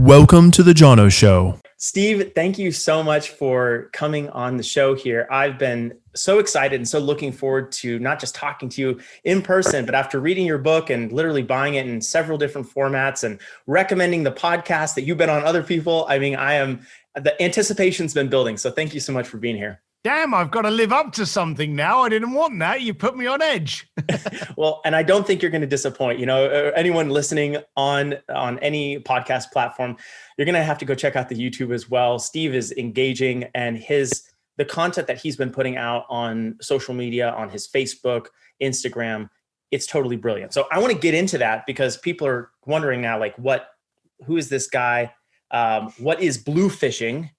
Welcome to the Jono Show. Steve, thank you so much for coming on the show here. I've been so excited and so looking forward to not just talking to you in person, but after reading your book and literally buying it in several different formats and recommending the podcast that you've been on other people. I mean, the anticipation's been building. So thank you so much for being here. Damn, I've got to live up to something now. I didn't want that. You put me on edge. Well, and I don't think you're going to disappoint. You know, anyone listening on any podcast platform, you're going to have to go check out the YouTube as well. Steve is engaging, and the content that he's been putting out on social media, on his Facebook, Instagram, it's totally brilliant. So I want to get into that because people are wondering now, like, who is this guy? What is bluefishing?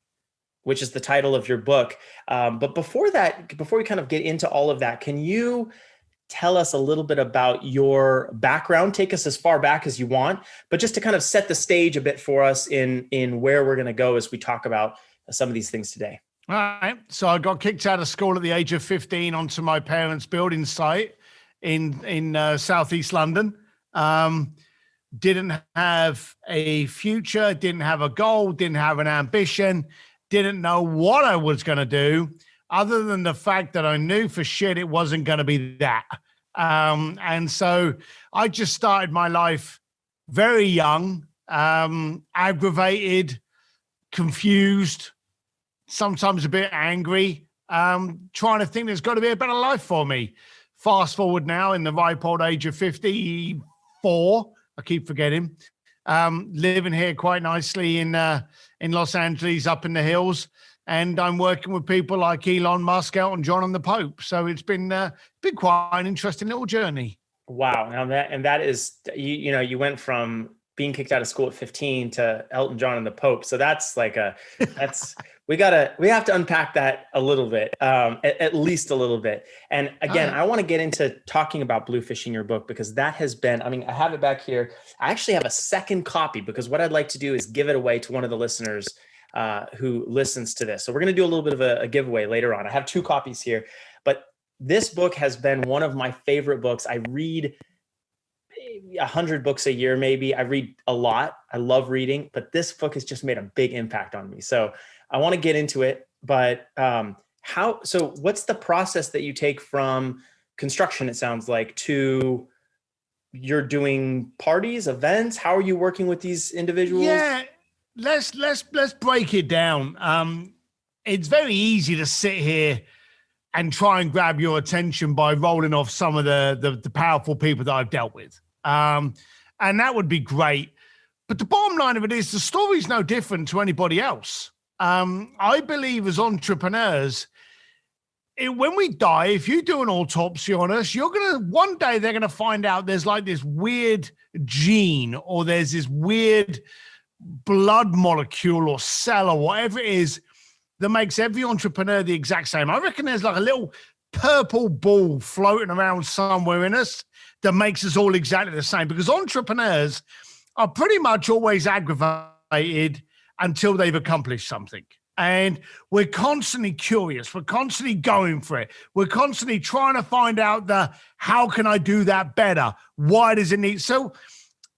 Which is the title of your book. But before we kind of get into all of that, can you tell us a little bit about your background? Take us as far back as you want, but just to kind of set the stage a bit for us in where we're going to go as we talk about some of these things today. All right. So I got kicked out of school at the age of 15 onto my parents' building site in Southeast London. Didn't have a future, didn't have a goal, didn't have an ambition. Didn't know what I was going to do other than the fact that I knew for shit it wasn't going to be that. And so I just started my life very young, aggravated, confused, sometimes a bit angry, trying to think there's got to be a better life for me. Fast forward now in the ripe old age of 54, I keep forgetting. Living here quite nicely in Los Angeles, up in the hills, and I'm working with people like Elon Musk, Elton John, and the Pope. So it's been quite an interesting little journey. Wow! Now that is you went from being kicked out of school at 15 to Elton John and the Pope. So that's we have to unpack that a little bit, at least a little bit. And again, I want to get into talking about Bluefishing, your book, because that has been, I have it back here. I actually have a second copy because what I'd like to do is give it away to one of the listeners who listens to this. So we're going to do a little bit of a giveaway later on. I have 2 copies here, but this book has been one of my favorite books. I read 100 books a year, maybe. I read a lot. I love reading, but this book has just made a big impact on me. So I want to get into it, but so what's the process that you take from construction, it sounds like, to you're doing parties, events? How are you working with these individuals? Yeah, let's break it down. It's very easy to sit here and try and grab your attention by rolling off some of the powerful people that I've dealt with. And that would be great. But the bottom line of it is the story's no different to anybody else. I believe as entrepreneurs, when we die, if you do an autopsy on us, one day they're going to find out there's like this weird gene or there's this weird blood molecule or cell or whatever it is that makes every entrepreneur the exact same. I reckon there's like a little purple ball floating around somewhere in us that makes us all exactly the same, because entrepreneurs are pretty much always aggravated until they've accomplished something. And we're constantly curious. We're constantly going for it. We're constantly trying to find out how can I do that better? Why does it need? So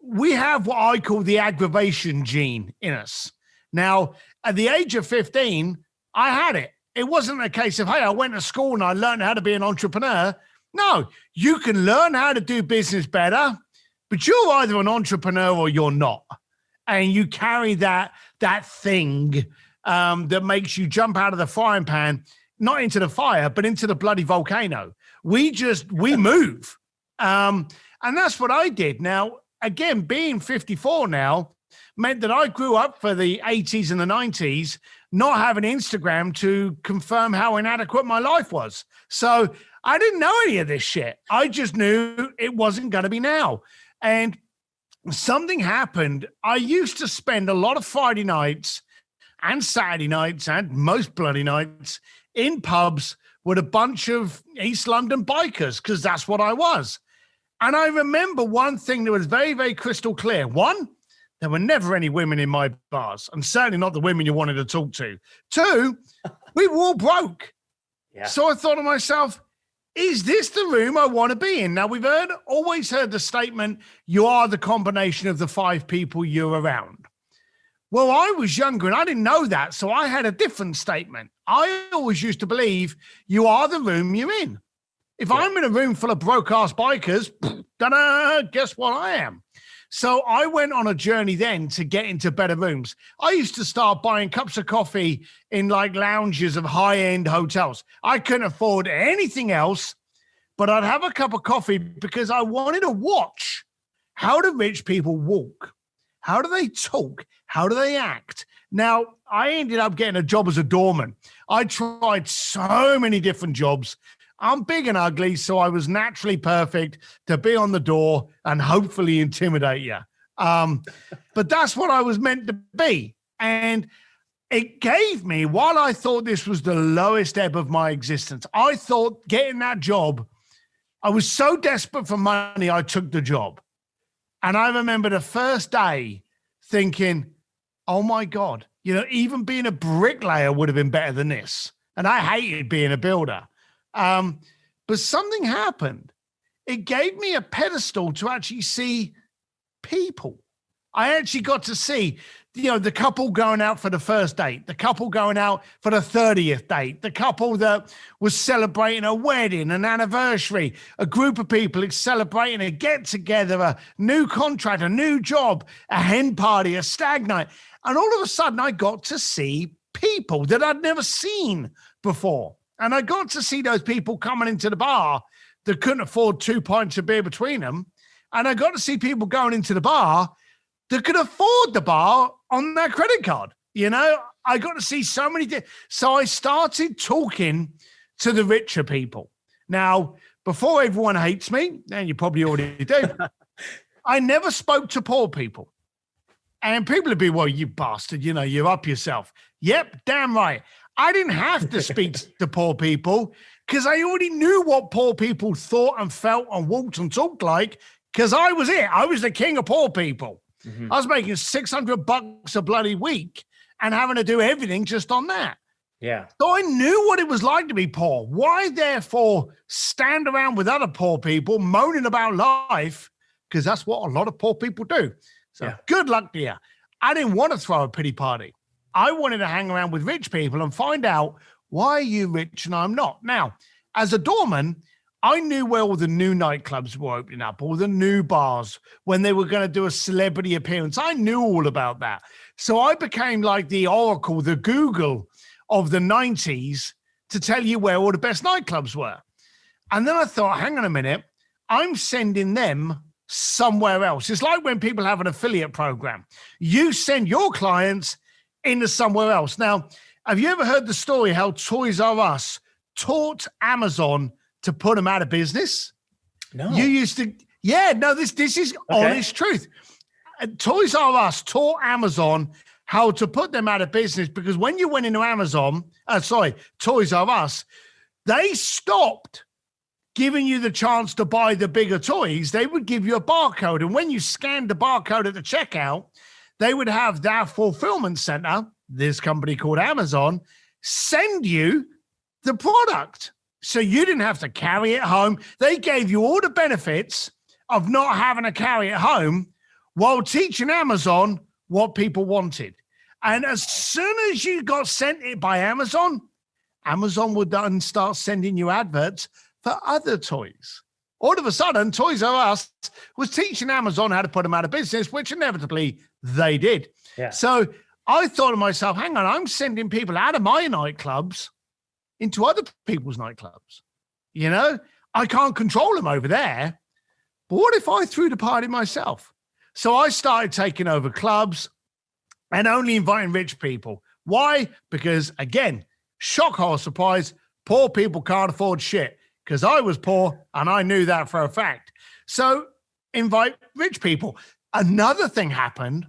we have what I call the aggravation gene in us. Now, at the age of 15, I had it. It wasn't a case of, hey, I went to school and I learned how to be an entrepreneur. No, you can learn how to do business better, but you're either an entrepreneur or you're not. And you carry that thing that makes you jump out of the frying pan, not into the fire, but into the bloody volcano. We move. And that's what I did. Now, again, being 54 now meant that I grew up for the 80s and the 90s, not having Instagram to confirm how inadequate my life was. So I didn't know any of this shit. I just knew it wasn't going to be now. And something happened. I used to spend a lot of Friday nights and Saturday nights and most bloody nights in pubs with a bunch of East London bikers, because that's what I was. And I remember one thing that was very, very crystal clear. One, there were never any women in my bars, and certainly not the women you wanted to talk to. 2, we were all broke. Yeah. So I thought to myself, is this the room I want to be in? Now, we've always heard the statement, you are the combination of the 5 people you're around. Well, I was younger and I didn't know that. So I had a different statement. I always used to believe you are the room you're in. If I'm in a room full of broke-ass bikers, guess what I am? So I went on a journey then to get into better rooms. I used to start buying cups of coffee in like lounges of high-end hotels. I couldn't afford anything else, but I'd have a cup of coffee because I wanted to watch how do rich people walk? How do they talk? How do they act? Now, I ended up getting a job as a doorman. I tried so many different jobs. I'm big and ugly, so I was naturally perfect to be on the door and hopefully intimidate you. But that's what I was meant to be. And it gave me, while I thought this was the lowest ebb of my existence, I thought getting that job, I was so desperate for money, I took the job. And I remember the first day thinking, oh my God, even being a bricklayer would have been better than this. And I hated being a builder. But something happened. It gave me a pedestal to actually see people. I actually got to see, the couple going out for the first date, the couple going out for the 30th date, the couple that was celebrating a wedding, an anniversary, a group of people celebrating a get-together, a new contract, a new job, a hen party, a stag night. And all of a sudden, I got to see people that I'd never seen before. And I got to see those people coming into the bar that couldn't afford 2 pints of beer between them. And I got to see people going into the bar that could afford the bar on their credit card. I got to see so many. So I started talking to the richer people. Now, before everyone hates me, and you probably already do, I never spoke to poor people. And people would be, well, you bastard, you're up yourself. Yep, damn right. I didn't have to speak to poor people because I already knew what poor people thought and felt and walked and talked like, because I was it. I was the king of poor people. Mm-hmm. I was making $600 a bloody week and having to do everything just on that. Yeah. So I knew what it was like to be poor. Why, therefore, stand around with other poor people moaning about life? Because that's what a lot of poor people do. So Good luck to you. I didn't want to throw a pity party. I wanted to hang around with rich people and find out, why are you rich and I'm not? Now, as a doorman, I knew where all the new nightclubs were opening up, all the new bars, when they were going to do a celebrity appearance. I knew all about that. So I became like the Oracle, the Google of the 90s to tell you where all the best nightclubs were. And then I thought, hang on a minute, I'm sending them somewhere else. It's like when people have an affiliate program. You send your clients into somewhere else. Now, have you ever heard the story how Toys R Us taught Amazon to put them out of business? No. You used to, this is honest truth. Toys R Us taught Amazon how to put them out of business because when you went into Toys R Us, they stopped giving you the chance to buy the bigger toys. They would give you a barcode. And when you scanned the barcode at the checkout, they would have their fulfillment center, this company called Amazon, send you the product. So you didn't have to carry it home. They gave you all the benefits of not having to carry it home while teaching Amazon what people wanted. And as soon as you got sent it by Amazon, Amazon would then start sending you adverts for other toys. All of a sudden, Toys R Us was teaching Amazon how to put them out of business, which inevitably they did. Yeah. So I thought to myself, hang on, I'm sending people out of my nightclubs into other people's nightclubs. I can't control them over there. But what if I threw the party myself? So I started taking over clubs and only inviting rich people. Why? Because, again, shock, horror, surprise, poor people can't afford shit. Because I was poor and I knew that for a fact. So invite rich people. Another thing happened.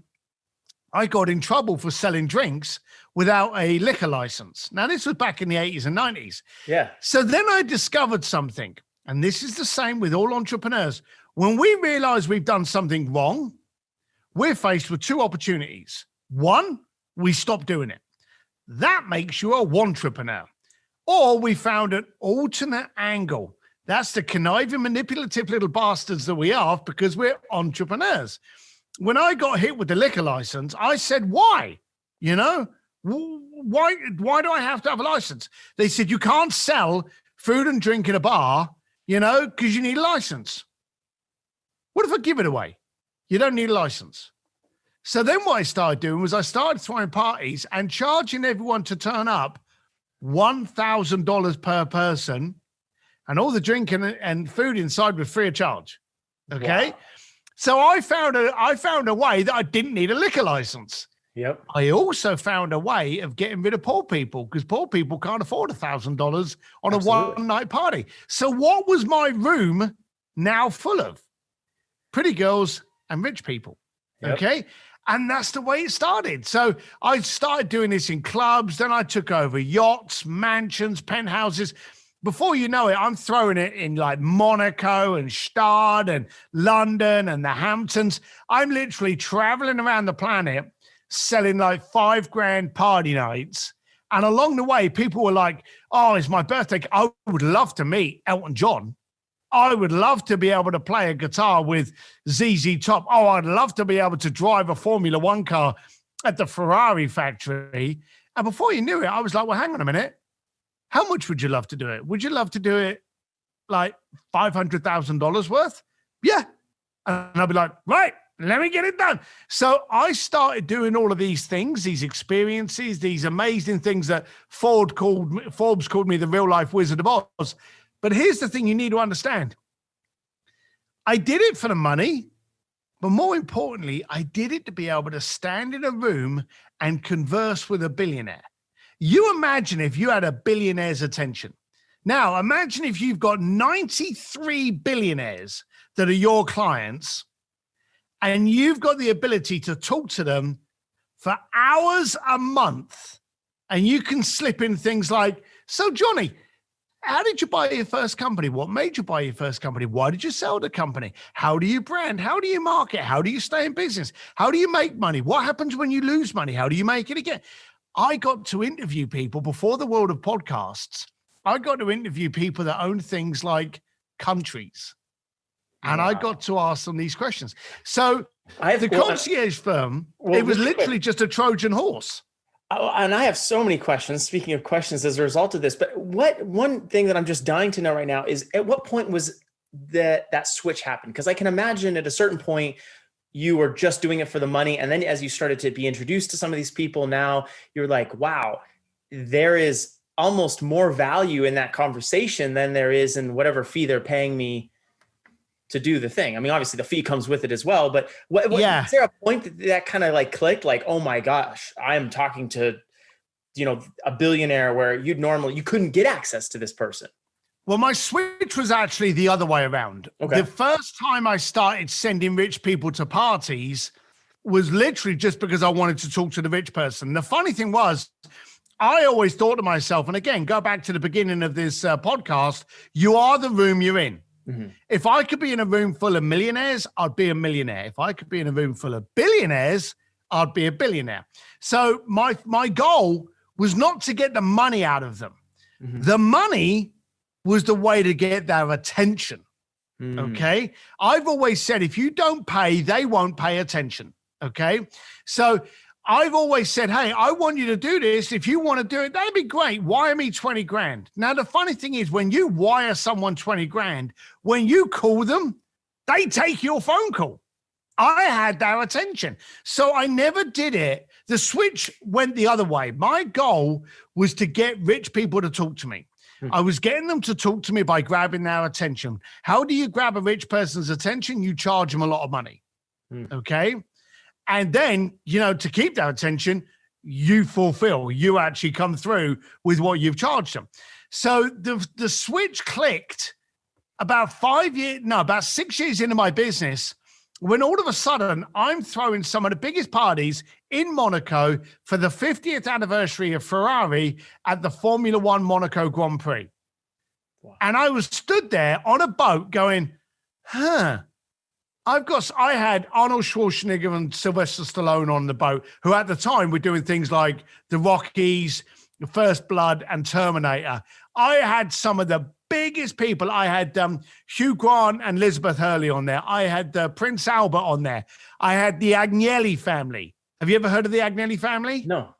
I got in trouble for selling drinks without a liquor license. Now, this was back in the 80s and 90s. Yeah. So then I discovered something. And this is the same with all entrepreneurs. When we realize we've done something wrong, we're faced with two opportunities. One, we stop doing it. That makes you a wantrepreneur. Or we found an alternate angle. That's the conniving, manipulative little bastards that we are because we're entrepreneurs. when I got hit with the liquor license, I said, why? You know, why do I have to have a license? They said, you can't sell food and drink in a bar, you know, because you need a license. What if I give it away? You don't need a license. So then what I started doing was I started throwing parties and charging everyone to turn up $1,000 per person, and all the drink and food inside was free of charge. Okay. Wow. So I found a way that I didn't need a liquor license. Yep. I also found a way of getting rid of poor people, because poor people can't afford $1,000 on a one-night party. So what was my room now full of? Pretty girls and rich people. Yep. Okay. And that's the way it started. So I started doing this in clubs. Then I took over yachts, mansions, penthouses. Before you know it, I'm throwing it in like Monaco and Stade and London and the Hamptons. I'm literally traveling around the planet selling like $5,000 party nights. And along the way, people were like, oh, it's my birthday. I would love to meet Elton John. I would love to be able to play a guitar with ZZ Top. Oh, I'd love to be able to drive a Formula One car at the Ferrari factory. And before you knew it, I was like, well, hang on a minute. How much would you love to do it? Would you love to do it like $500,000 worth? Yeah. And I'll be like, right, let me get it done. So I started doing all of these things, these experiences, these amazing things that Forbes called me the real life Wizard of Oz. But here's the thing you need to understand. I did it for the money, but more importantly, I did it to be able to stand in a room and converse with a billionaire. You imagine if you had a billionaire's attention. Now, imagine if you've got 93 billionaires that are your clients, and you've got the ability to talk to them for hours a month, and you can slip in things like, so Johnny, how did you buy your first company? What made you buy your first company? Why did you sell the company? How do you brand? How do you market? How do you stay in business? How do you make money? What happens when you lose money? How do you make it again? I got to interview people before the world of podcasts. I got to interview people that own things like countries. And I got to ask them these questions. So the concierge firm, it was literally just a Trojan horse. And I have so many questions, speaking of questions, as a result of this. But one thing that I'm just dying to know right now is, at what point was that switch happened? Because I can imagine at a certain point, you were just doing it for the money. And then as you started to be introduced to some of these people, now you're like, wow, there is almost more value in that conversation than there is in whatever fee they're paying me to do the thing. I mean, obviously the fee comes with it as well, but is there a point that kind of like clicked, like, oh my gosh, I'm talking to, you know, a billionaire where you couldn't get access to this person? Well, my switch was actually the other way around. Okay. The first time I started sending rich people to parties was literally just because I wanted to talk to the rich person. The funny thing was, I always thought to myself, and again, go back to the beginning of this podcast, you are the room you're in. Mm-hmm. If I could be in a room full of millionaires, I'd be a millionaire. If I could be in a room full of billionaires, I'd be a billionaire. So my goal was not to get the money out of them. Mm-hmm. The money was the way to get their attention. Okay. I've always said, if you don't pay, they won't pay attention. Okay. So I've always said, hey, I want you to do this. If you want to do it, that'd be great. Wire me 20 grand. Now, the funny thing is, when you wire someone 20 grand, when you call them, they take your phone call. I had their attention. So I never did it. The switch went the other way. My goal was to get rich people to talk to me. I was getting them to talk to me by grabbing their attention. How do you grab a rich person's attention? You charge them a lot of money. Okay. And then, you know, to keep their attention, you fulfill, you actually come through with what you've charged them. So the switch clicked about 6 years into my business, when all of a sudden I'm throwing some of the biggest parties in Monaco for the 50th anniversary of Ferrari at the Formula One Monaco Grand Prix. Wow. And I was stood there on a boat going, I had Arnold Schwarzenegger and Sylvester Stallone on the boat, who at the time were doing things like the Rockies, First Blood, and Terminator. I had some of the biggest people. I had Hugh Grant and Elizabeth Hurley on there. I had Prince Albert on there. I had the Agnelli family. Have you ever heard of the Agnelli family? No.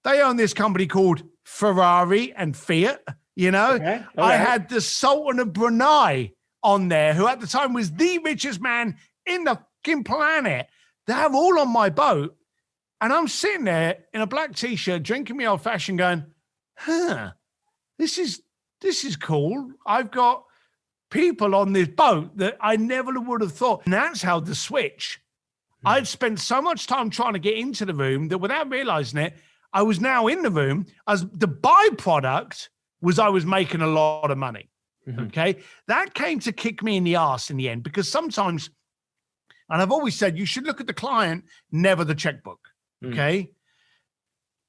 They own this company called Ferrari and Fiat, you know. Okay. I had the Sultan of Brunei on there, who at the time was the richest man in the fucking planet. They have all on my boat. And I'm sitting there in a black t-shirt, drinking my old fashioned, going, this is cool. I've got people on this boat that I never would have thought. And that's how the switch. I'd spent so much time trying to get into the room that without realizing it, I was now in the room. As the byproduct was I was making a lot of money. Mm-hmm. Okay. That came to kick me in the ass in the end, because sometimes, and I've always said, you should look at the client, never the checkbook. Okay.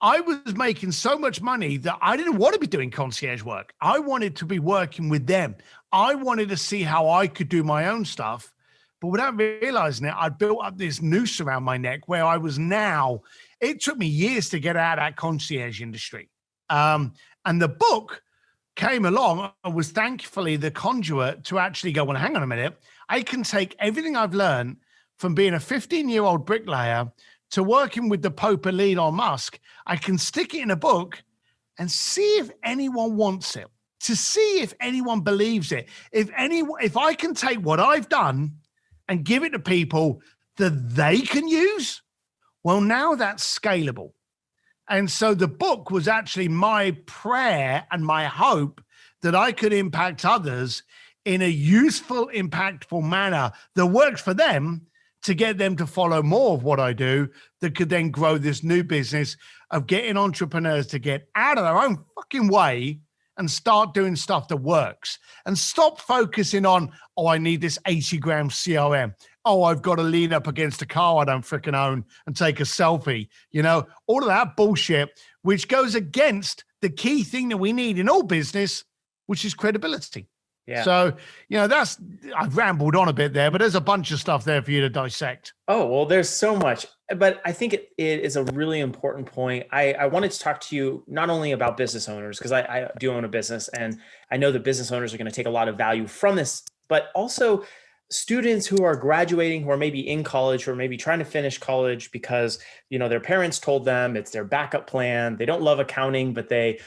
I was making so much money that I didn't want to be doing concierge work. I wanted to be working with them. I wanted to see how I could do my own stuff. But without realizing it, I built up this noose around my neck where I was now, it took me years to get out of that concierge industry. And the book came along and was thankfully the conduit to actually go, well, hang on a minute. I can take everything I've learned from being a 15-year-old bricklayer to working with the Pope and Elon Musk. I can stick it in a book and see if anyone wants it, to see if anyone believes it. If I can take what I've done and give it to people that they can use, well, now that's scalable. And so the book was actually my prayer and my hope that I could impact others in a useful, impactful manner that works for them, to get them to follow more of what I do, that could then grow this new business of getting entrepreneurs to get out of their own fucking way and start doing stuff that works, and stop focusing on, oh, I need this 80-gram CRM. Oh, I've got to lean up against a car I don't freaking own and take a selfie. You know, all of that bullshit, which goes against the key thing that we need in all business, which is credibility. Yeah. So, you know, I've rambled on a bit there, but there's a bunch of stuff there for you to dissect. Oh, well, there's so much, but I think it is a really important point. I wanted to talk to you not only about business owners, because I do own a business, and I know that business owners are going to take a lot of value from this, but also students who are graduating, who are maybe in college, or maybe trying to finish college because, you know, their parents told them it's their backup plan. They don't love accounting, but they've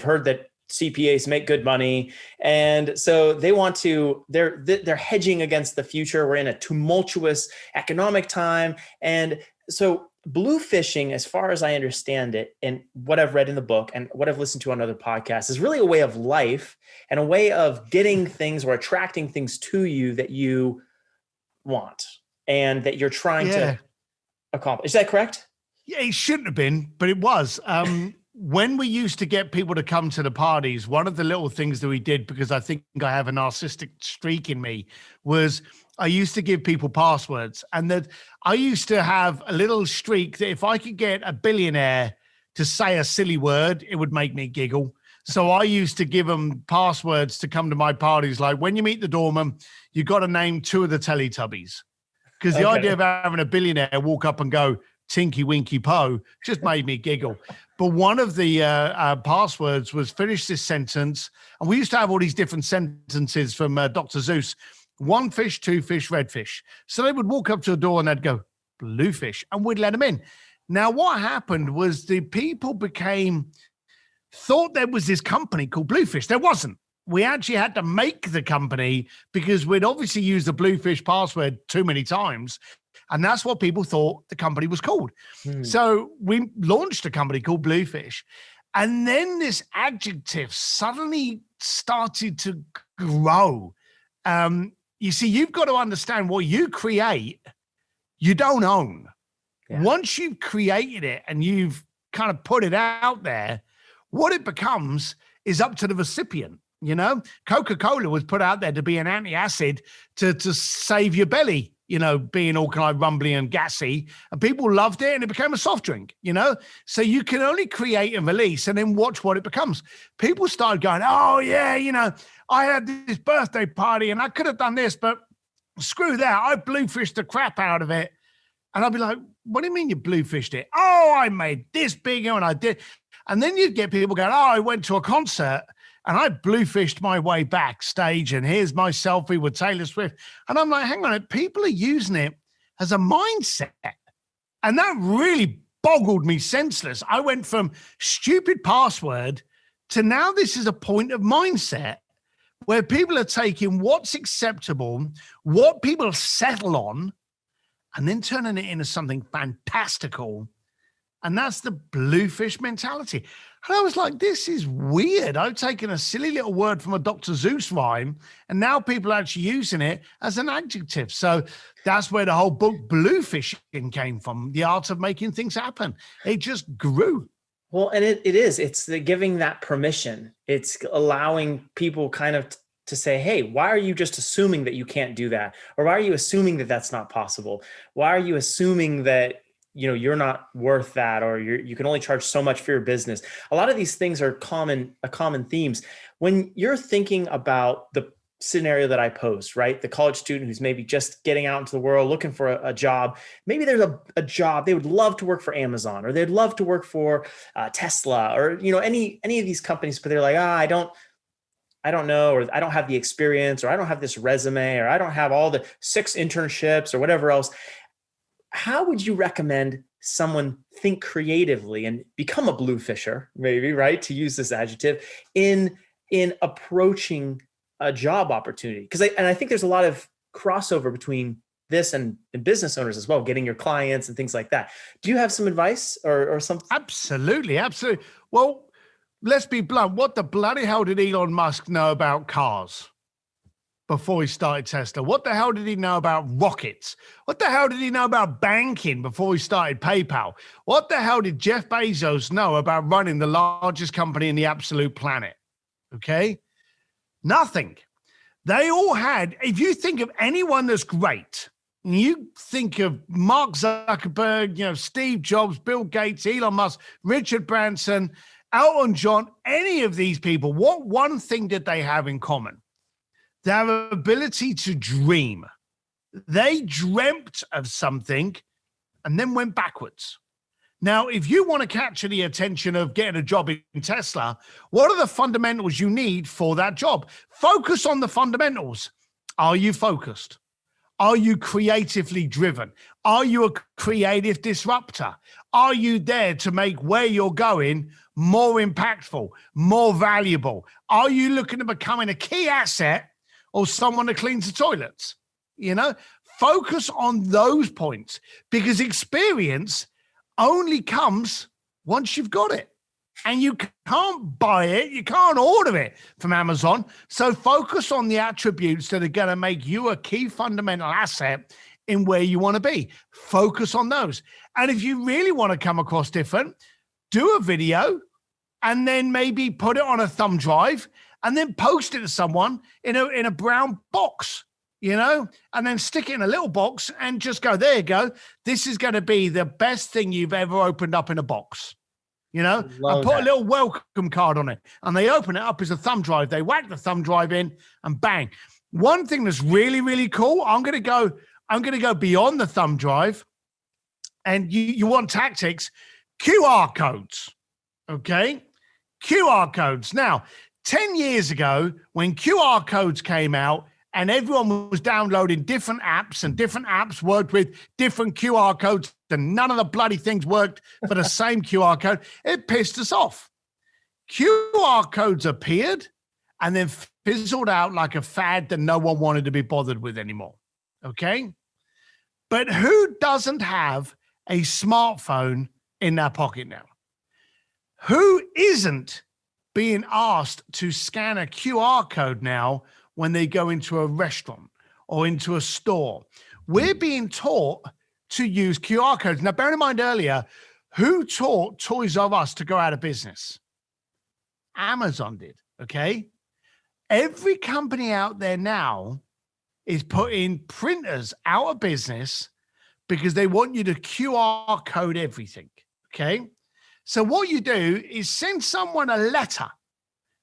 heard that CPAs make good money. And so they want to, they're hedging against the future. We're in a tumultuous economic time. And so bluefishing, as far as I understand it, and what I've read in the book and what I've listened to on other podcasts, is really a way of life and a way of getting things or attracting things to you that you want and that you're trying to accomplish. Is that correct? Yeah, it shouldn't have been, but it was. When we used to get people to come to the parties, one of the little things that we did, because I think I have a narcissistic streak in me, was I used to give people passwords. And that I used to have a little streak that if I could get a billionaire to say a silly word, it would make me giggle. So I used to give them passwords to come to my parties. Like, when you meet the doorman, you got to name 2 of the Teletubbies. Because the idea of having a billionaire walk up and go, Tinky Winky Poe, just made me giggle. But one of the passwords was finish this sentence. And we used to have all these different sentences from Dr. Seuss. 1 fish, 2 fish, red fish. So they would walk up to a door and they'd go, Bluefish, and we'd let them in. Now, what happened was the people thought there was this company called Bluefish. There wasn't. We actually had to make the company because we'd obviously used the Bluefish password too many times. And that's what people thought the company was called. So we launched a company called Bluefish. And then this adjective suddenly started to grow. You see, you've got to understand what you create, you don't own. Yeah. Once you've created it and you've kind of put it out there, what it becomes is up to the recipient. You know, Coca-Cola was put out there to be an antacid to save your belly, you know, being all kind of rumbly and gassy, and people loved it and it became a soft drink, you know? So you can only create and release and then watch what it becomes. People started going, oh yeah, you know, I had this birthday party and I could have done this, but screw that. I bluefished the crap out of it. And I'd be like, what do you mean you bluefished it? Oh, I made this bigger and I did. And then you'd get people going, oh, I went to a concert And I bluefished my way backstage, and here's my selfie with Taylor Swift. And I'm like, hang on, people are using it as a mindset. And that really boggled me senseless. I went from stupid password to now this is a point of mindset where people are taking what's acceptable, what people settle on, and then turning it into something fantastical. And that's the bluefish mentality. And I was like, this is weird. I've taken a silly little word from a Dr. Seuss rhyme, and now people are actually using it as an adjective. So that's where the whole book Bluefishing came from, the art of making things happen. It just grew. Well, and it is. It's the giving that permission. It's allowing people kind of to say, hey, why are you just assuming that you can't do that? Or why are you assuming that that's not possible? Why are you assuming that you're not worth that, or you can only charge so much for your business? A lot of these things are common themes. When you're thinking about the scenario that I posed, right? The college student who's maybe just getting out into the world, looking for a job. Maybe there's a job they would love to work for Amazon, or they'd love to work for Tesla, or any of these companies, but they're like, I don't know, or I don't have the experience, or I don't have this resume, or I don't have all the 6 internships or whatever else. How would you recommend someone think creatively and become a bluefisher, maybe, right? To use this adjective in approaching a job opportunity? Because I think there's a lot of crossover between this and business owners as well, getting your clients and things like that. Do you have some advice or something? Absolutely. Well, let's be blunt. What the bloody hell did Elon Musk know about cars before he started Tesla? What the hell did he know about rockets? What the hell did he know about banking before he started PayPal? What the hell did Jeff Bezos know about running the largest company in the absolute planet? Okay? Nothing. They all had, if you think of anyone that's great, you think of Mark Zuckerberg, Steve Jobs, Bill Gates, Elon Musk, Richard Branson, Elton John, any of these people, what one thing did they have in common? Their ability to dream. They dreamt of something and then went backwards. Now, if you want to capture the attention of getting a job in Tesla, what are the fundamentals you need for that job? Focus on the fundamentals. Are you focused? Are you creatively driven? Are you a creative disruptor? Are you there to make where you're going more impactful, more valuable? Are you looking at becoming a key asset or someone that cleans the toilets? Focus on those points, because experience only comes once you've got it. And you can't buy it. You can't order it from Amazon. So focus on the attributes that are going to make you a key fundamental asset in where you want to be. Focus on those. And if you really want to come across different, do a video and then maybe put it on a thumb drive and then post it to someone in a brown box, and then stick it in a little box and just go, there you go. This is going to be the best thing you've ever opened up in a box. And put a little welcome card on it, and they open it up as a thumb drive. They whack the thumb drive in and bang. One thing that's really, really cool, I'm going to go beyond the thumb drive, and you want tactics, QR codes. Okay. QR codes. Now, 10 years ago, when QR codes came out and everyone was downloading different apps, and different apps worked with different QR codes, and none of the bloody things worked for the same QR code, it pissed us off. QR codes appeared and then fizzled out like a fad that no one wanted to be bothered with anymore. Okay? But who doesn't have a smartphone in their pocket now? Who isn't being asked to scan a QR code now when they go into a restaurant or into a store? We're being taught to use QR codes. Now, bear in mind earlier, who taught Toys R Us to go out of business? Amazon did, okay? Every company out there now is putting printers out of business because they want you to QR code everything, okay? So what you do is send someone a letter,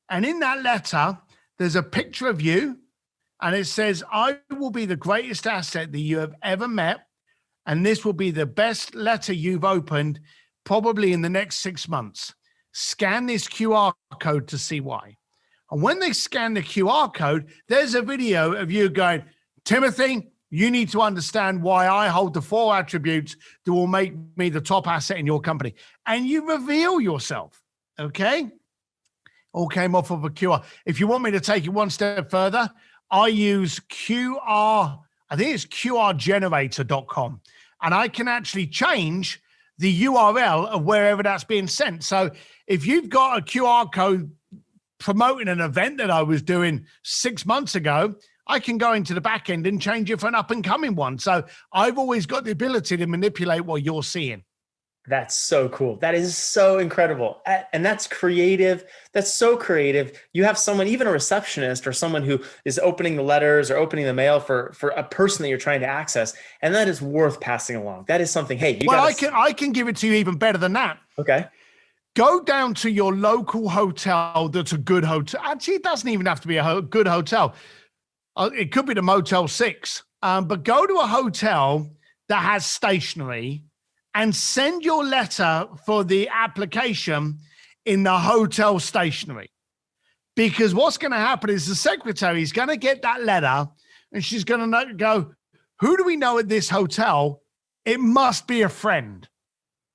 and in that letter, there's a picture of you, and it says, I will be the greatest asset that you have ever met, and this will be the best letter you've opened probably in the next 6 months. Scan this QR code to see why. And when they scan the QR code, there's a video of you going, Timothy, you need to understand why I hold the 4 attributes that will make me the top asset in your company. And you reveal yourself, okay? All came off of a QR. If you want me to take it one step further, I use I think it's qrgenerator.com. And I can actually change the URL of wherever that's being sent. So if you've got a QR code promoting an event that I was doing 6 months ago, I can go into the back end and change it for an up and coming one. So I've always got the ability to manipulate what you're seeing. That's so cool. That is so incredible. And that's creative. That's so creative. You have someone, even a receptionist or someone who is opening the letters or opening the mail for a person that you're trying to access. And that is worth passing along. That is something, hey, I can give it to you even better than that. Okay. Go down to your local hotel that's a good hotel. Actually, it doesn't even have to be a good hotel. It could be the Motel 6. But go to a hotel that has stationery and send your letter for the application in the hotel stationery. Because what's going to happen is the secretary is going to get that letter and she's going to go, who do we know at this hotel? It must be a friend.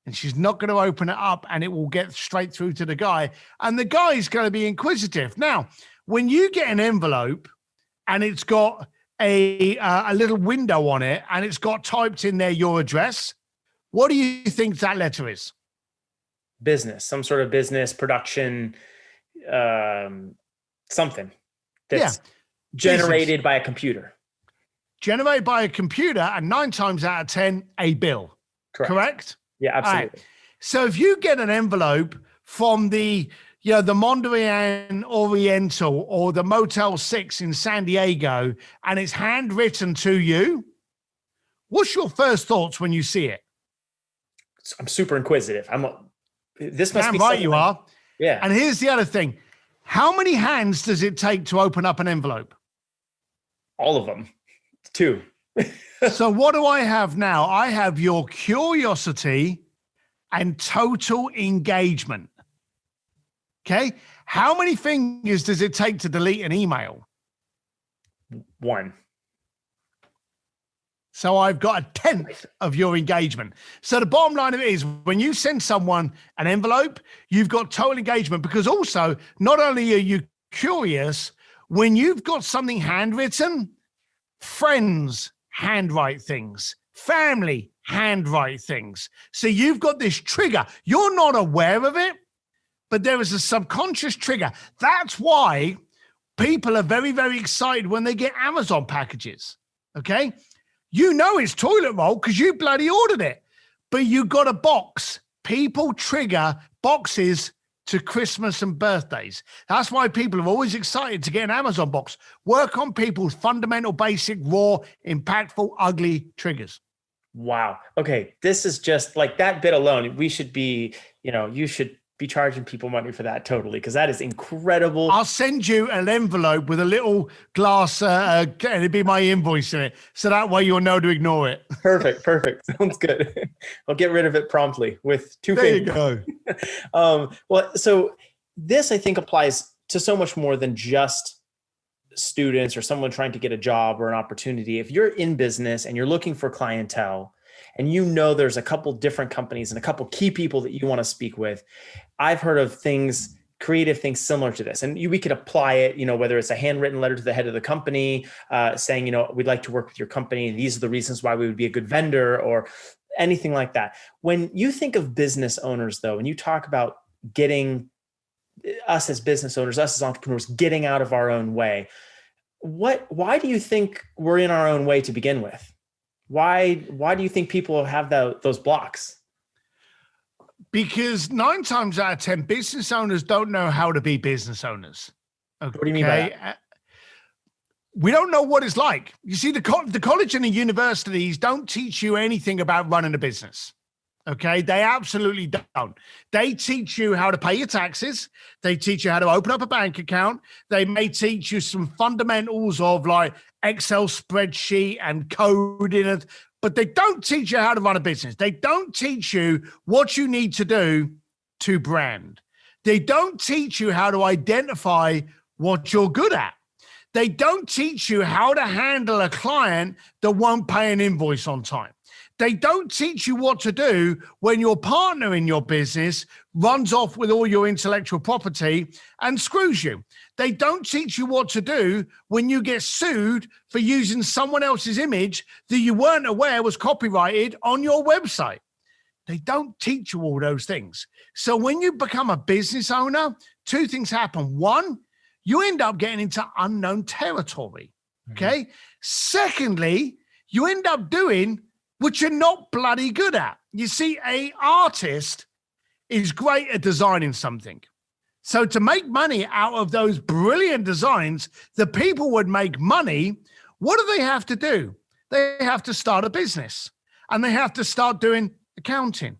And she's not going to open it up and it will get straight through to the guy. And the guy is going to be inquisitive. Now, when you get an envelope and it's got a little window on it and it's got typed in there your address, what do you think that letter is? Business, some sort of business production, something that's generated by a computer. Generated by a computer, and 9 times out of 10, a bill. Correct? Yeah, absolutely. Right. So if you get an envelope from the Mondrian Oriental or the Motel 6 in San Diego, and it's handwritten to you, what's your first thoughts when you see it? I'm super inquisitive. This must Damn be right you are. Yeah. And here's the other thing. How many hands does it take to open up an envelope? All of them. 2. So what do I have now? I have your curiosity and total engagement. Okay. How many fingers does it take to delete an email? 1. So I've got a 10th of your engagement. So the bottom line of it is when you send someone an envelope, you've got total engagement, because also not only are you curious, when you've got something handwritten, friends handwrite things, family handwrite things. So you've got this trigger. You're not aware of it, but there is a subconscious trigger. That's why people are very, very excited when they get Amazon packages. Okay. You know it's toilet roll because you bloody ordered it, but you got a box. People trigger boxes to Christmas and birthdays. That's why people are always excited to get an Amazon box. Work on people's fundamental, basic, raw, impactful, ugly triggers. Wow. Okay. This is just like that bit alone. We should be, you should be charging people money for that totally, because that is incredible. I'll send you an envelope with a little glass, and it'd be my invoice in it. So that way you'll know to ignore it. Perfect. Sounds good. I'll get rid of it promptly with 2 fingers. There you go. Well, so this, I think, applies to so much more than just students or someone trying to get a job or an opportunity. If you're in business and you're looking for clientele, and there's a couple different companies and a couple key people that you want to speak with, I've heard of creative things similar to this. And we could apply it, whether it's a handwritten letter to the head of the company saying, we'd like to work with your company. These are the reasons why we would be a good vendor, or anything like that. When you think of business owners, though, and you talk about getting us as business owners, us as entrepreneurs, getting out of our own way, why do you think we're in our own way to begin with? Why do you think people have those blocks? Because 9 times out of 10, business owners don't know how to be business owners. Okay? What do you mean by that? We don't know what it's like. You see, the college and the universities don't teach you anything about running a business. Okay, they absolutely don't. They teach you how to pay your taxes. They teach you how to open up a bank account. They may teach you some fundamentals of like Excel spreadsheet and coding it, but they don't teach you how to run a business. They don't teach you what you need to do to brand. They don't teach you how to identify what you're good at. They don't teach you how to handle a client that won't pay an invoice on time. They don't teach you what to do when your partner in your business runs off with all your intellectual property and screws you. They don't teach you what to do when you get sued for using someone else's image that you weren't aware was copyrighted on your website. They don't teach you all those things. So when you become a business owner, two things happen. One, you end up getting into unknown territory, okay? Secondly, you end up doing what you're not bloody good at. You see, an artist is great at designing something. So to make money out of those brilliant designs, the people would make money. What do they have to do? They have to start a business, and they have to start doing accounting,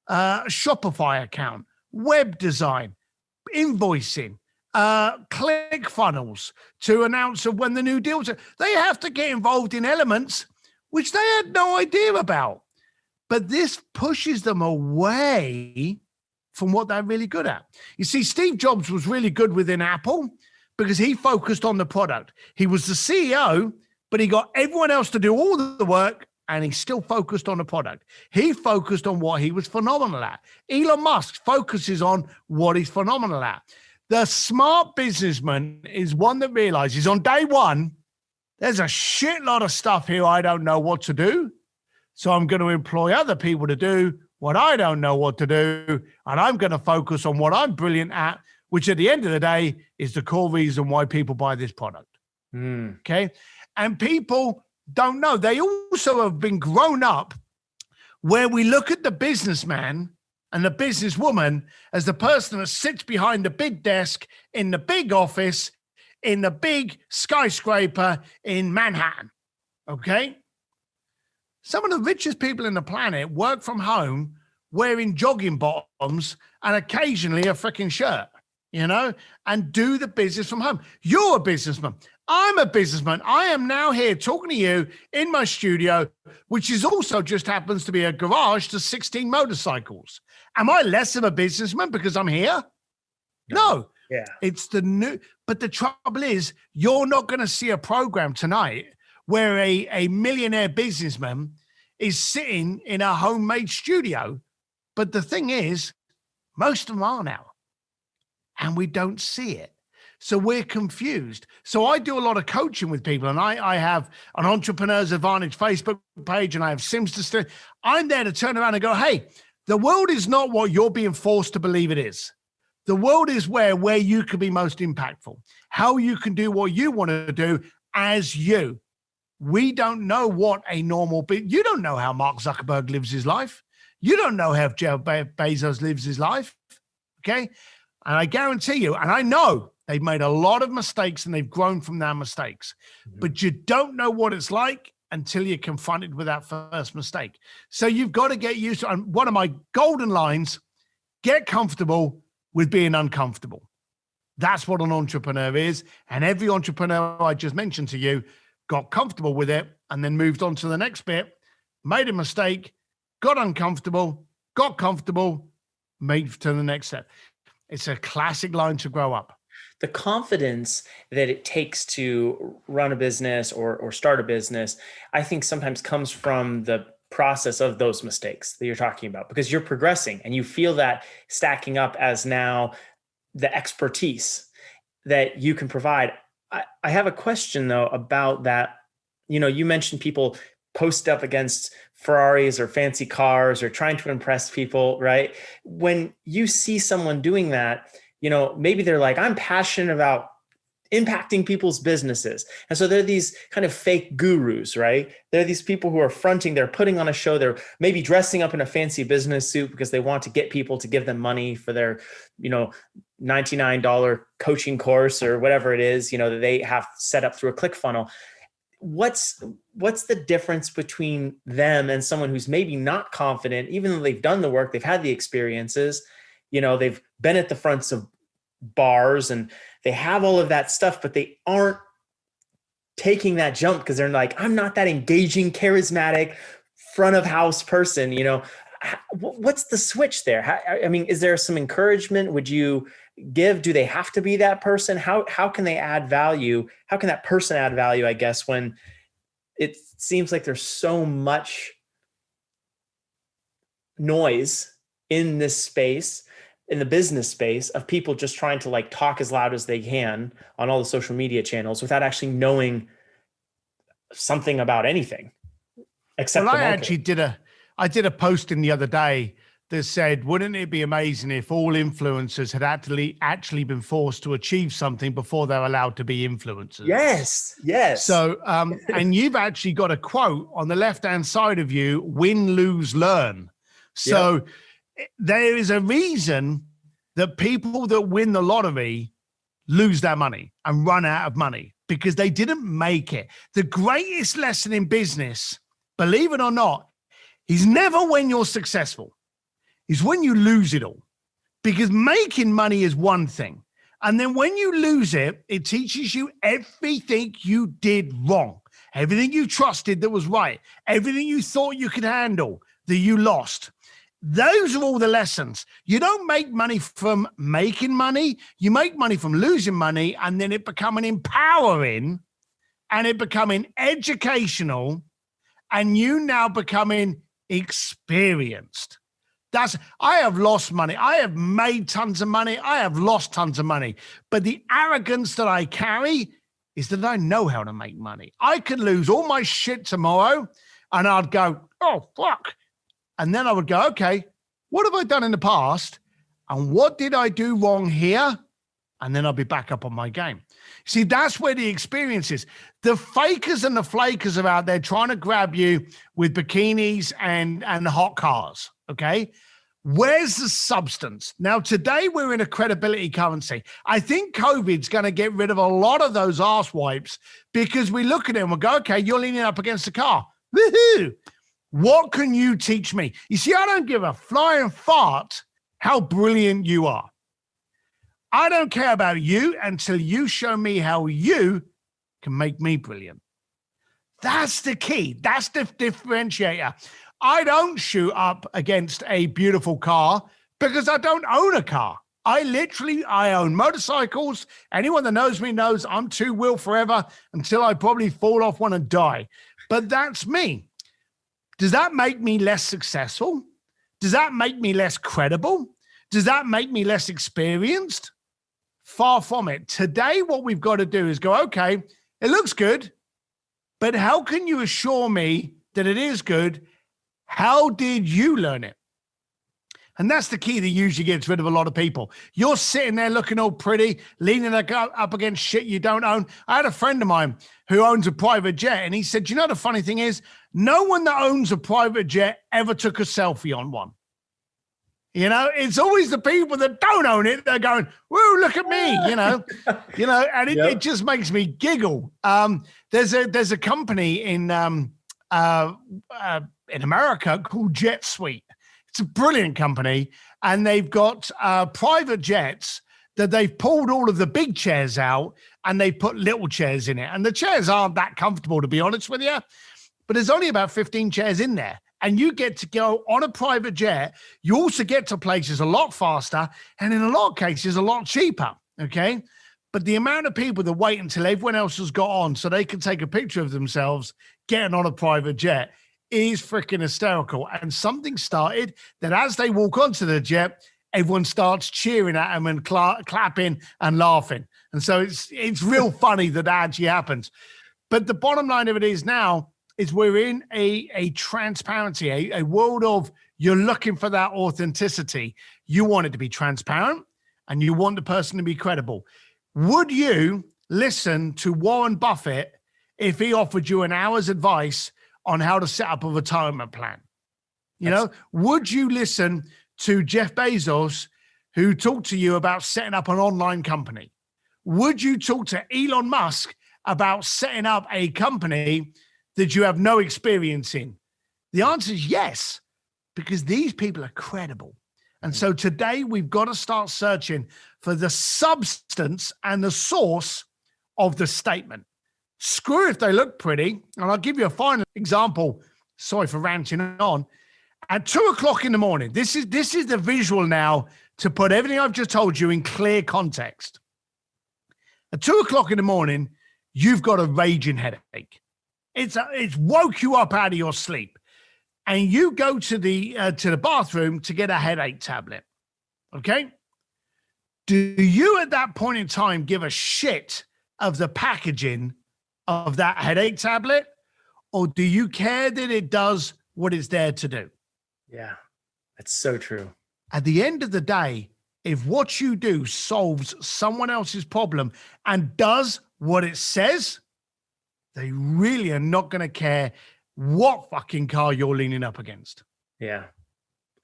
Shopify account, web design, invoicing, click funnels to announce of when the new deals are. They have to get involved in elements which they had no idea about. But this pushes them away from what they're really good at. You see, Steve Jobs was really good within Apple because he focused on the product. He was the CEO, but he got everyone else to do all the work, and he still focused on the product. He focused on what he was phenomenal at. Elon Musk focuses on what he's phenomenal at. The smart businessman is one that realizes on day one, there's a shitload of stuff here I don't know what to do. So I'm going to employ other people to do what I don't know what to do. And I'm going to focus on what I'm brilliant at, which at the end of the day is the core reason why people buy this product. Okay. And people don't know. They also have been grown up where we look at the businessman and the businesswoman as the person that sits behind the big desk in the big office in the big skyscraper in Manhattan, okay? Some of the richest people in the planet work from home wearing jogging bottoms and occasionally a freaking shirt, you know, and do the business from home. You're a businessman. I'm a businessman. I am now here talking to you in my studio, which is also just happens to be a garage to 16 motorcycles. Am I less of a businessman because I'm here? No. Yeah. It's the new, but the trouble is you're not going to see a program tonight where a millionaire businessman is sitting in a homemade studio. But the thing is, most of them are now, and we don't see it. So we're confused. So I do a lot of coaching with people, and I have an Entrepreneur's Advantage Facebook page, and I have Sims to stay. I'm there to turn around and go, hey, the world is not what you're being forced to believe it is. The world is where you can be most impactful, how you can do what you want to do as you. We don't know what a normal, you don't know how Mark Zuckerberg lives his life. You don't know how Jeff Bezos lives his life, okay? And I guarantee you, and I know they've made a lot of mistakes and they've grown from their mistakes, but you don't know what it's like until you're confronted with that first mistake. So you've got to get used to, and one of my golden lines, get comfortable with being uncomfortable. That's what an entrepreneur is. And every entrepreneur I just mentioned to you got comfortable with it and then moved on to the next bit, made a mistake, got uncomfortable, got comfortable, moved to the next step. It's a classic line to grow up. The confidence that it takes to run a business or start a business, I think sometimes comes from the process of those mistakes that you're talking about, because you're progressing and you feel that stacking up as now the expertise that you can provide. I have a question though about that. You know, you mentioned people post up against Ferraris or fancy cars or trying to impress people, right? When you see someone doing that, you know, maybe they're like, I'm passionate about impacting people's businesses. And so they're these kind of fake gurus, right? They're these people who are fronting, they're putting on a show, they're maybe dressing up in a fancy business suit because they want to get people to give them money for their, you know, $99 coaching course or whatever it is, you know, that they have set up through a ClickFunnels. What's the difference between them and someone who's maybe not confident, even though they've done the work, they've had the experiences, you know, they've been at the fronts of bars and they have all of that stuff, but they aren't taking that jump because they're like, I'm not that engaging, charismatic, front of house person, you know. What's the switch there? I mean, is there some encouragement? Would you give? Do they have to be that person? How can they add value? How can that person add value, I guess, when it seems like there's so much noise in this space, in the business space, of people just trying to like talk as loud as they can on all the social media channels without actually knowing something about anything except well, the I market. actually did a posting the other day that said, wouldn't it be amazing if all influencers had actually been forced to achieve something before they're allowed to be influencers? Yes. So, and you've actually got a quote on the left-hand side of you: win, lose, learn. So there is a reason that people that win the lottery lose their money and run out of money, because they didn't make it. The greatest lesson in business, believe it or not, is never when you're successful. It's when you lose it all. Because making money is one thing. And then when you lose it, it teaches you everything you did wrong, everything you trusted that was right, everything you thought you could handle that you lost. Those are all the lessons. You don't make money from making money. You make money from losing money, and then it becoming empowering, and it becoming educational, and you now becoming experienced. I have lost money. I have made tons of money. I have lost tons of money. But the arrogance that I carry is that I know how to make money. I could lose all my shit tomorrow and I'd go, oh, fuck. And then I would go, okay, what have I done in the past? And what did I do wrong here? And then I'll be back up on my game. See, that's where the experience is. The fakers and the flakers are out there trying to grab you with bikinis and hot cars, okay? Where's the substance? Now, today we're in a credibility currency. I think COVID's going to get rid of a lot of those arse wipes, because we look at them and go, okay, you're leaning up against the car. Woohoo! What can you teach me? You see, I don't give a flying fart how brilliant you are. I don't care about you until you show me how you can make me brilliant. That's the key. That's the differentiator. I don't shoot up against a beautiful car because I don't own a car. I own motorcycles. Anyone that knows me knows I'm two-wheel forever until I probably fall off one and die. But that's me. Does that make me less successful? Does that make me less credible? Does that make me less experienced? Far from it. Today, what we've got to do is go, okay, it looks good, but how can you assure me that it is good? How did you learn it? And that's the key that usually gets rid of a lot of people. You're sitting there looking all pretty, leaning up against shit you don't own. I had a friend of mine who owns a private jet, and he said, you know, the funny thing is, no one that owns a private jet ever took a selfie on one. You know, it's always the people that don't own it. They're going, whoa, look at me, you know, and it just makes me giggle. There's a company in America called Jet Suite. It's a brilliant company, and they've got private jets that they've pulled all of the big chairs out and they put little chairs in it. And the chairs aren't that comfortable, to be honest with you, but there's only about 15 chairs in there. And you get to go on a private jet. You also get to places a lot faster, and in a lot of cases, a lot cheaper, okay? But the amount of people that wait until everyone else has got on so they can take a picture of themselves getting on a private jet is freaking hysterical. And something started that as they walk onto the jet, everyone starts cheering at them and clapping and laughing. And so it's real funny that actually happens. But the bottom line of it is now, is we're in a transparency, a world of you're looking for that authenticity. You want it to be transparent and you want the person to be credible. Would you listen to Warren Buffett if he offered you an hour's advice on how to set up a retirement plan? You know, would you listen to Jeff Bezos, who talked to you about setting up an online company? Would you talk to Elon Musk about setting up a company that you have no experience in? The answer is yes, because these people are credible. And so today we've got to start searching for the substance and the source of the statement. Screw if they look pretty. And I'll give you a final example. Sorry for ranting on. At 2:00 in the morning, this is the visual now to put everything I've just told you in clear context. At 2 o'clock in the morning, you've got a raging headache. It's woke you up out of your sleep, and you go to the bathroom to get a headache tablet. Okay? Do you at that point in time give a shit of the packaging of that headache tablet, or do you care that it does what it's there to do? Yeah, that's so true. At the end of the day, if what you do solves someone else's problem and does what it says, they really are not going to care what fucking car you're leaning up against. Yeah.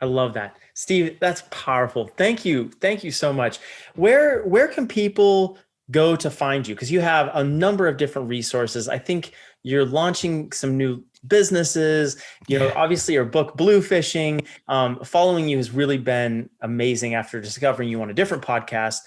I love that. Steve, that's powerful. Thank you. Thank you so much. Where can people go to find you? Because you have a number of different resources. I think you're launching some new businesses. You know, obviously your book, Bluefishing, following you has really been amazing after discovering you on a different podcast.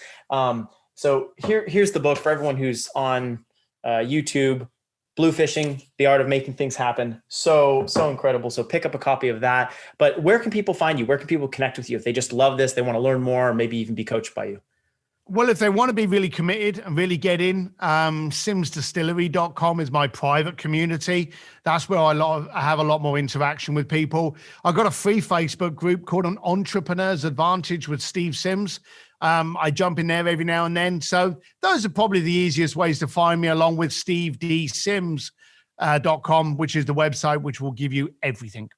So here's the book for everyone who's on YouTube. Bluefishing, The Art of Making Things Happen. So incredible. So pick up a copy of that. But where can people find you? Where can people connect with you if they just love this, they want to learn more, or maybe even be coached by you? Well, if they want to be really committed and really get in, simsdistillery.com is my private community. That's where I have a lot more interaction with people. I've got a free Facebook group called An Entrepreneur's Advantage with Steve Sims. I jump in there every now and then. So those are probably the easiest ways to find me, along with stevedsims.com, which is the website which will give you everything.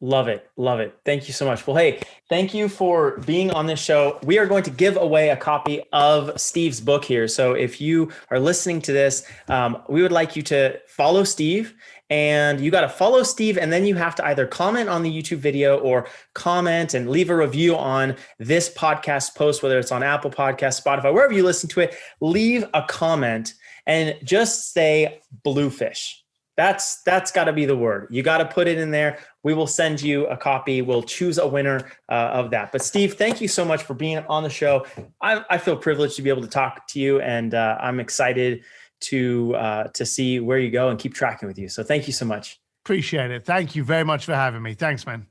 Love it. Love it. Thank you so much. Well, hey, thank you for being on this show. We are going to give away a copy of Steve's book here. So if you are listening to this, we would like you to follow Steve, and you got to follow Steve. And then you have to either comment on the YouTube video or comment and leave a review on this podcast post, whether it's on Apple Podcasts, Spotify, wherever you listen to it. Leave a comment and just say Bluefish. That's got to be the word. You got to put it in there. We will send you a copy. We'll choose a winner of that. But Steve, thank you so much for being on the show. I feel privileged to be able to talk to you, and I'm excited to see where you go and keep tracking with you. So thank you so much. Appreciate it. Thank you very much for having me. Thanks, man.